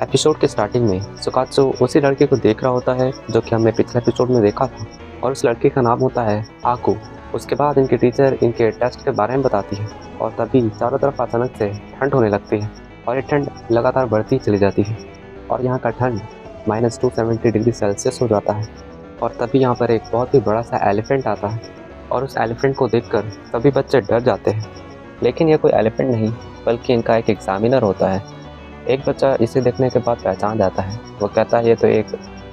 Episode के starting में सुकात्सु उसी लड़के को देख रहा होता है जो कि हमने पिछले एपिसोड में देखा था, और उस लड़के का नाम होता है आकू। उसके बाद इनकी टीचर इनके टेस्ट के बारे में बताती है और तभी चारों तरफ अचानक से ठंड होने लगती है और ये ठंड लगातार बढ़ती चली जाती है और यहाँ का ठंड -270 डिग्री सेल्सियस हो जाता है। और तभी यहाँ पर एक बहुत ही बड़ा सा एलिफेंट आता है और उस एलिफेंट को देखकर सभी बच्चे डर जाते हैं। लेकिन यह कोई एलिफेंट नहीं बल्कि इनका एक एग्जामिनर होता है। एक बच्चा इसे देखने के बाद पहचान जाता है। वो कहता है ये तो एक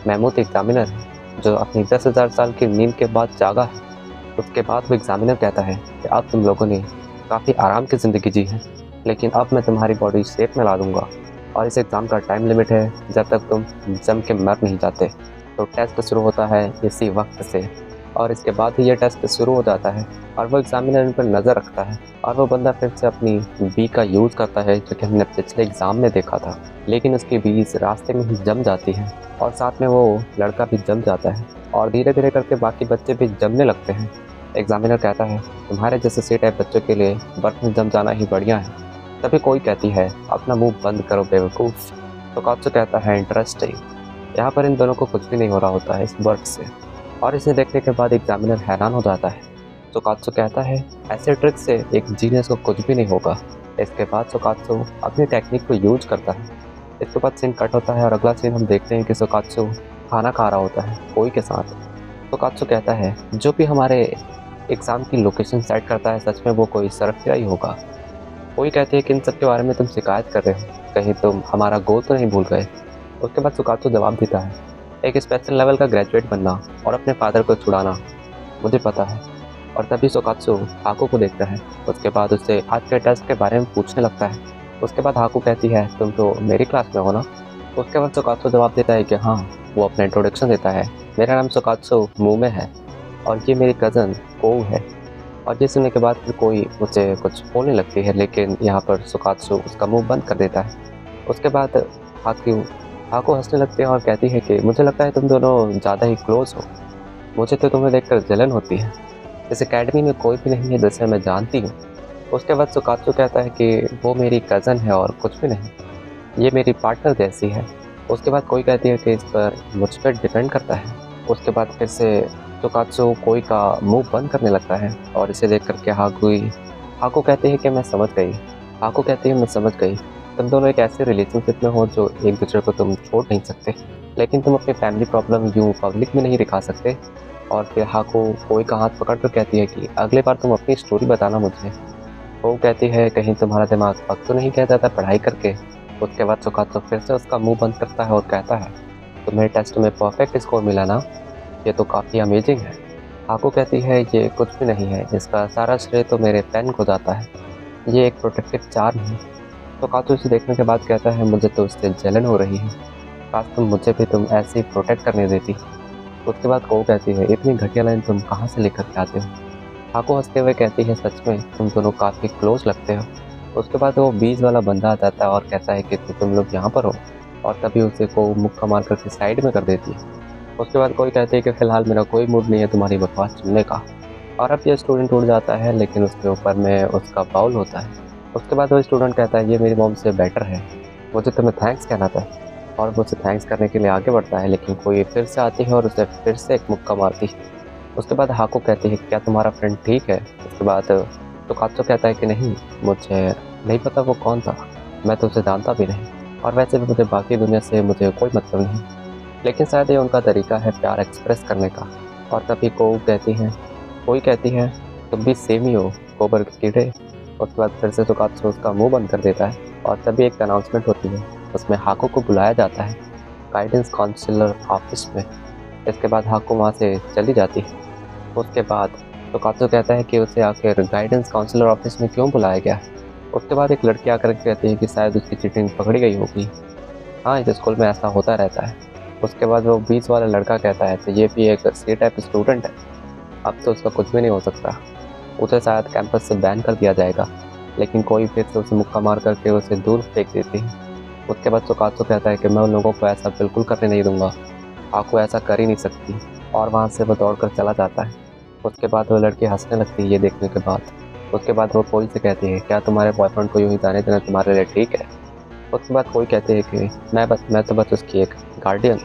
मैमूथ एग्जामिनर है जो अपनी 10,000 साल की नींद के बाद जागा है। उसके बाद वो एग्जामिनर कहता है कि अब तुम लोगों ने काफ़ी आराम की ज़िंदगी जी है, लेकिन अब मैं तुम्हारी बॉडी शेप में ला दूंगा और इस एग्ज़ाम का टाइम लिमिट है जब तक तुम जम के मर नहीं जाते। तो टेस्ट शुरू होता है इसी वक्त से और इसके बाद ही ये टेस्ट शुरू हो जाता है और वो एग्जामिनर इन पर नज़र रखता है और वो बंदा फिर से अपनी बी का यूज़ करता है जो कि हमने पिछले एग्ज़ाम में देखा था। लेकिन उसकी बी इस रास्ते में ही जम जाती है और साथ में वो लड़का भी जम जाता है और धीरे धीरे करके बाकी बच्चे भी जमने लगते हैं। एग्जामिनर कहता है तुम्हारे जैसे सी टाइप बच्चों के लिए बर्फ में जम जाना ही बढ़िया है। तभी कोई कहती है अपना मुंह बंद करो बेवकूफ़। तो कात्सु कहता है इंटरेस्टिंग। यहाँ पर इन दोनों को कुछ भी नहीं हो रहा होता है इस बर्फ से और इसे देखने के बाद एग्जामिनर हैरान हो जाता है। सुकात्सु कहता है ऐसे ट्रिक से एक जीनियस को कुछ भी नहीं होगा। इसके बाद सुकात्सु अपनी टेक्निक को यूज करता है। इसके बाद सीन कट होता है और अगला सीन हम देखते हैं कि सुकात्सु खाना खा रहा होता है कोई के साथ। सुकात्सु कहता है जो भी हमारे एग्ज़ाम की लोकेशन सेट करता है सच में वो कोई सरफिया ही होगा। कोई कहती है कि इन सब के बारे में तुम शिकायत कर रहे हो, कहीं तुम हमारा गोल तो नहीं भूल गए। उसके बाद सुकात्सु जवाब देता है एक स्पेशल लेवल का ग्रेजुएट बनना और अपने फादर को छुड़ाना मुझे पता है। और तभी सुकात्सु हाकू को देखता है। उसके बाद उससे आज के टेस्ट के बारे में पूछने लगता है। उसके बाद हाकू कहती है तुम तो मेरी क्लास में हो ना। उसके बाद सुकात्सु जवाब देता है कि हाँ। वो अपना इंट्रोडक्शन देता है मेरा नाम सुकात्सु मुमे है और ये मेरी कज़न कोऊ है। और ये सुनने के बाद फिर कोई मुझे कुछ बोलने लगती है लेकिन यहाँ पर सुकात्सु उसका मुंह बंद कर देता है। उसके बाद हाकू हंसने लगती है और कहती है कि मुझे लगता है तुम दोनों ज़्यादा ही क्लोज हो। मुझे तो तुम्हें देखकर जलन होती है। इस एकेडमी में कोई भी नहीं है जिसे मैं जानती हूँ। उसके बाद सुकात्सु कहता है कि वो मेरी कज़न है और कुछ भी नहीं, ये मेरी पार्टनर जैसी है। उसके बाद कोई कहती है कि इस पर मुझ पर डिपेंड करता है। उसके बाद फिर से सुकात्सु कोई का मुंह बंद करने लगता है और इसे देख करके हाकू कहती है कि मैं समझ गई। हाकू कहती है मैं समझ गई। तुम दोनों एक ऐसे रिलेशनशिप में हो जो एक दूसरे को तुम छोड़ नहीं सकते, लेकिन तुम अपनी फैमिली प्रॉब्लम यूँ पब्लिक में नहीं दिखा सकते। और फिर हाकू कोई का हाथ पकड़ कर कहती है कि अगले बार तुम अपनी स्टोरी बताना मुझे। वो कहती है कहीं तुम्हारा दिमाग पक तो नहीं कहता था पढ़ाई करके। उसके बाद सुकात्सु फिर से उसका मुंह बंद करता है और कहता है तुम्हें टेस्ट में परफेक्ट स्कोर मिला ना, ये तो काफ़ी अमेजिंग है। हाकू कहती है ये कुछ भी नहीं है, इसका सारा श्रेय तो मेरे पेन को जाता है, ये एक प्रोटेक्टिव चार्म है। तो कात्सु इसे देखने के बाद कहता है मुझे तो उससे जलन हो रही है, काश मुझे भी तुम ऐसे ही प्रोटेक्ट करने देती। उसके बाद को कहती है इतनी घटिया लाइन तुम कहाँ से लेकर के आते हो। हाकू हंसते हुए कहती है सच में तुम दोनों काफ़ी क्लोज लगते हो। उसके बाद वो बीज वाला बंदा आ जाता है और कहता है कि तुम लोग यहाँ पर हो, और तभी उसे को मुक्का मार करके साइड में कर देती है। उसके बाद कोई कहती है कि फ़िलहाल मेरा कोई मूड नहीं है तुम्हारी बकवास सुनने का। और अब ये स्टूडेंट उड़ जाता है लेकिन उसके ऊपर में उसका बाउल होता है। उसके बाद वो स्टूडेंट कहता है ये मेरी मॉम से बेटर है, मुझे तुम्हें थैंक्स कहना था। और वो उसे थैंक्स करने के लिए आगे बढ़ता है लेकिन कोई फिर से आती है और उसे फिर से एक मुक्का मारती है। उसके बाद हाकू कहती है क्या तुम्हारा फ्रेंड ठीक है। उसके बाद तो कात्सु कहता है कि नहीं, मुझे नहीं पता वो कौन था, मैं तो उसे जानता भी नहीं, और वैसे भी मुझे बाकी दुनिया से मुझे कोई मतलब नहीं, लेकिन शायद ये उनका तरीका है प्यार एक्सप्रेस करने का। और तभी कोई कहती है तुम भी सेम ही हो गोबर के कीड़े। उसके बाद फिर से सुकात्सु उसका मुंह बंद कर देता है और तभी एक अनाउंसमेंट होती है, उसमें हाकू को बुलाया जाता है गाइडेंस काउंसलर ऑफिस में। इसके बाद हाकू वहाँ से चली जाती है। उसके बाद सुकात्सु कहता है कि उसे आखिर गाइडेंस काउंसलर ऑफिस में क्यों बुलाया गया। उसके बाद एक लड़की आकर कहती है कि शायद उसकी चीटिंग पकड़ी गई होगी। हाँ, इस स्कूल में ऐसा होता रहता है। उसके बाद वो 20 वाला लड़का कहता है तो ये भी एक सी टाइप स्टूडेंट है, अब तो उसका कुछ भी नहीं हो सकता, उसे शायद कैंपस से बैन कर दिया जाएगा। लेकिन कोई फिर से उसे मुक्का मार करके उसे दूर फेंक देती है। उसके बाद सुकात्सु कहता है कि मैं उन लोगों को ऐसा बिल्कुल करने नहीं दूंगा, आपको ऐसा कर ही नहीं सकती, और वहाँ से वो दौड़कर चला जाता है। उसके बाद वो लड़की हंसने लगती है ये देखने के बाद। उसके बाद वो कोई से कहती है क्या तुम्हारे बॉयफ्रेंड को यूँ ही जाने देना तुम्हारे लिए ठीक है। उसके बाद कोई कहते हैं कि मैं तो बस उसकी एक गार्डियन।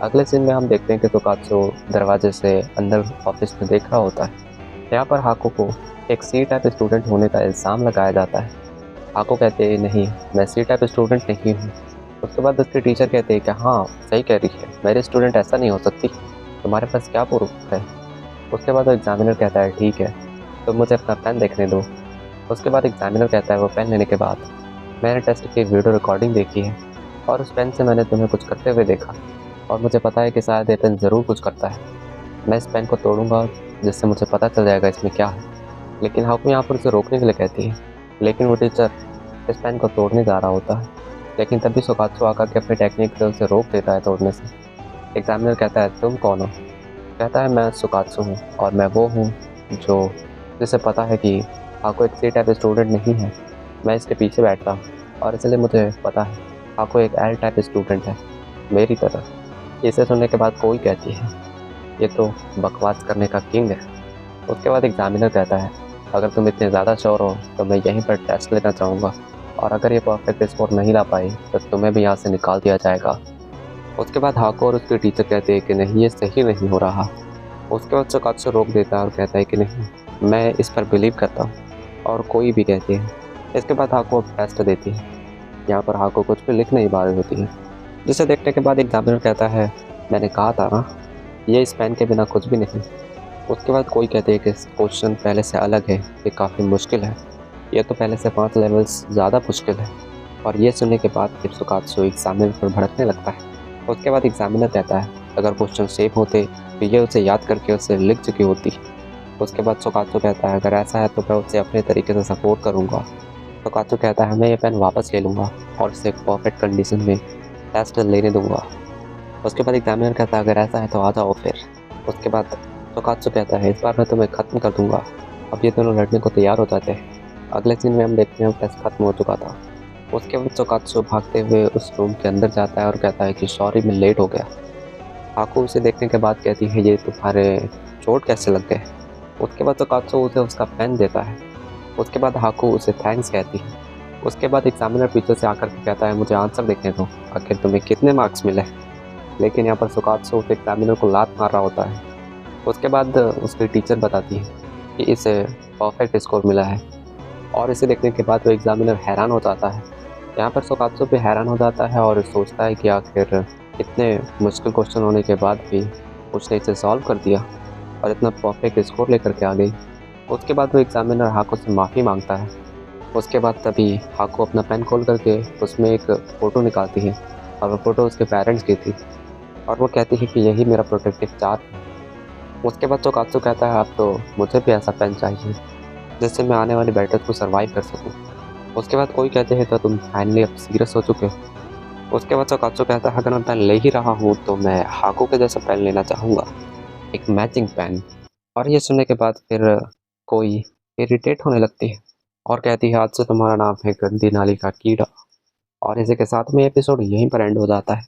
अगले सीन में हम देखते हैं कि तोकात्सु दरवाजे से अंदर ऑफिस में देख रहा होता है। यहाँ पर हाको को एक सी टाइप स्टूडेंट होने का इल्ज़ाम लगाया जाता है। हाको कहते हैं नहीं, मैं सी टाइप स्टूडेंट नहीं हूँ। उसके बाद उसके टीचर कहते हैं कि हाँ सही कह रही है, मेरे स्टूडेंट ऐसा नहीं हो सकती, तुम्हारे पास क्या प्रूफ है। उसके बाद वो एग्जामिनर कहता है ठीक है, तो मुझे अपना पेन देखने दो। उसके बाद एग्जामिनर कहता है वो पेन लेने के बाद मैंने टेस्ट की वीडियो रिकॉर्डिंग देखी है और उस पेन से मैंने तुम्हें कुछ करते हुए देखा और मुझे पता है कि शायद ये पेन ज़रूर कुछ करता है। मैं इस पेन को तोड़ूंगा जिससे मुझे पता चल जाएगा इसमें क्या है। लेकिन हाको यहाँ पर उसे रोकने के लिए कहती है, लेकिन वो टीचर इस पेन को तोड़ने जा रहा होता है। लेकिन तभी सुकात्सु आकर के अपनी टेक्निक से उसे रोक देता है तोड़ने से। एग्जामिनर कहता है तुम कौन हो? कहता है मैं सुकात्सु हूँ और मैं वो हूँ जो जिसे पता है कि हाको एक सी टाइप स्टूडेंट नहीं है। मैं इसके पीछे बैठता हूँ और इसलिए मुझे पता है हाको एक एल टाइप स्टूडेंट है, मेरी तरह। इसे सुनने के बाद कोई कहती है ये तो बकवास करने का किंग है। उसके बाद एग्जामिनर कहता है अगर तुम इतने ज़्यादा श्योर हो तो मैं यहीं पर टेस्ट लेना चाहूँगा और अगर ये परफेक्ट स्कोर नहीं ला पाई तो तुम्हें भी यहाँ से निकाल दिया जाएगा। उसके बाद हाको और उसके टीचर कहते हैं कि नहीं ये सही नहीं हो रहा। उसके बाद सुकात्सु रोक देता है और कहता है कि नहीं, मैं इस पर बिलीव करता हूँ और कोई भी कहती है। इसके बाद हाको टेस्ट देती है। यहाँ पर हाको कुछ भी लिख नहीं पा रही होती है, जिसे देखने के बाद एग्जामिनर कहता है मैंने कहा था ना, ये इस पेन के बिना कुछ भी नहीं। उसके बाद कोई कहते हैं कि क्वेश्चन पहले से अलग है, ये काफ़ी मुश्किल है, ये तो पहले से 5 लेवल्स ज़्यादा मुश्किल है। और ये सुनने के बाद फिर सुकात्सु एग्जामिनर पर भड़कने लगता है। उसके बाद एग्जामिनर कहता है अगर क्वेश्चन सेम होते तो ये उसे याद करके उसे लिख चुकी होती। उसके बाद सुकात्सु कहता है अगर ऐसा है तो मैं उसे अपने तरीके से सपोर्ट करूँगा। सुकात्सु कहता है मैं ये पेन वापस ले लूँगा और उसे परफेक्ट कंडीशन में टेस्ट लेने दूँगा। उसके बाद एग्जामिनर कहता है अगर ऐसा है तो आ जाओ फिर। उसके बाद सुकात्सु कहता है इस बार मैं तुम्हें ख़त्म कर दूँगा। अब ये दोनों लड़ने को तैयार हो जाते हैं। अगले सीन में हम देखते हैं टेस्ट खत्म हो चुका था। उसके बाद सुकात्सु भागते हुए उस रूम के अंदर जाता है और कहता है कि सॉरी मैं लेट हो गया। हाको उसे देखने के बाद कहती है ये तुम्हारे चोट कैसे लग गए। उसके बाद सुकात्सु उसे उसका पेन देता है। उसके बाद हाको उसे थैंक्स कहती है। उसके बाद एग्जामिनर पीछे से आकर के कहता है मुझे आंसर देखने दो, आखिर तुम्हें कितने मार्क्स मिले। लेकिन यहाँ पर सुकात्सु उस एग्जामिनर को लात मार रहा होता है। उसके बाद उसकी टीचर बताती है कि इसे परफेक्ट स्कोर मिला है और इसे देखने के बाद वो एग्जामिनर हैरान हो जाता है। यहाँ पर सुकात्सु भी हैरान हो जाता है और सोचता है कि आखिर इतने मुश्किल क्वेश्चन होने के बाद भी उसने इसे सॉल्व कर दिया और इतना परफेक्ट स्कोर लेकर के आ गई। उसके बाद वो एग्जामिनर हाको से माफ़ी मांगता है। उसके बाद तभी हाको अपना पेन खोल करके उसमें एक फ़ोटो निकालती है और वो फ़ोटो उसके पेरेंट्स की थी और वो कहती है कि यही मेरा प्रोटेक्टिव चार्ज है। उसके बाद सुकात्सु कहता है अब तो मुझे भी ऐसा पेन चाहिए जिससे मैं आने वाली बैटल्स को सर्वाइव कर सकूं। उसके बाद कोई कहते हैं तो तुम फाइनली अब सीरियस हो चुके हो। उसके बाद सुकात्सु कहता है अगर मैं पेन ले ही रहा हूँ तो मैं हाको के जैसा पेन लेना चाहूँगा, एक मैचिंग पेन। और ये सुनने के बाद फिर कोई इरिटेट होने लगती है और कहती है आज से तुम्हारा नाम है गंदी नाली का कीड़ा। और इसी के साथ में एपिसोड यहीं पर एंड हो जाता है।